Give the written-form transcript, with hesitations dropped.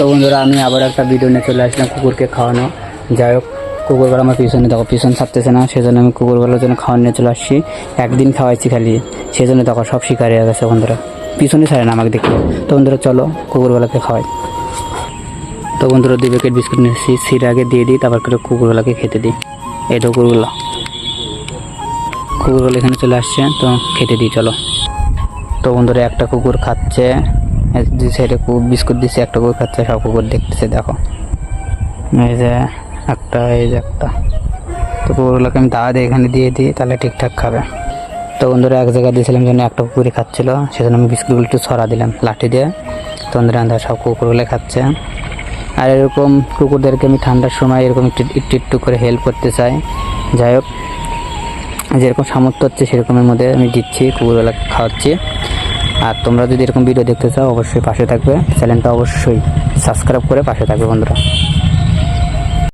তো বন্ধুরা আমি আবার একটা ভিডিও নিয়ে চলে আসলাম কুকুরকে খাওয়ানো। যাই হোক, কুকুরগুলো আমার পিছনে দেখো, পিছন ছাড়তেছে না, সেজন্য আমি কুকুরগুলোর জন্য খাওয়ানো নিয়ে চলে আসছি। একদিন খাওয়াইছি খালি, সেজন্য দেখো সব শিকার হয়ে গেছে বন্ধুরা, পিছনে ছাড়ে না আমাকে দেখলে। তো বন্ধুরা চলো কুকুরগুলোকে খাওয়াই। তো বন্ধুরা 2 প্যাকেট বিস্কুট নিয়েছি, সির আগে দিয়ে দিই, তারপর করে কুকুরগুলোকে খেতে দিই। এই তো কুকুরগুলো এখানে চলে আসছে, তো খেতে দিই চলো। তো বন্ধুরা একটা কুকুর খাচ্ছে, যে সাইডে বিস্কুট দিচ্ছে, একটা কুকুর খাচ্ছে, সব কুকুর দেখতেছে দেখো। এই যে একটা, এই যে একটা। তো কুকুরগুলোকে আমি দাওয়া দিয়ে এখানে দিয়ে দিই, তাহলে ঠিকঠাক খাবে। তো বন্ধুরা এক জায়গায় দিয়েছিলাম যেন একটা কুকুরই খাচ্ছিল, সেজন্য আমি বিস্কুটগুলো একটু ছড়া দিলাম লাঠি দিয়ে। তো বন্ধুরা সব কুকুরগুলো খাচ্ছে। আর এরকম কুকুরদেরকে আমি ঠান্ডার সময় এরকম একটু করে হেল্প করতে চাই। যাই হোক, যেরকম সামর্থ্য হচ্ছে সেরকমের মধ্যে আমি দিচ্ছি, কুকুরগুলোকে খাওয়াচ্ছি। আর তোমরা যদি এরকম ভিডিও দেখতে চাও অবশ্যই পাশে থাকবে, চ্যানেলটা অবশ্যই সাবস্ক্রাইব করে পাশে থাকবে বন্ধুরা।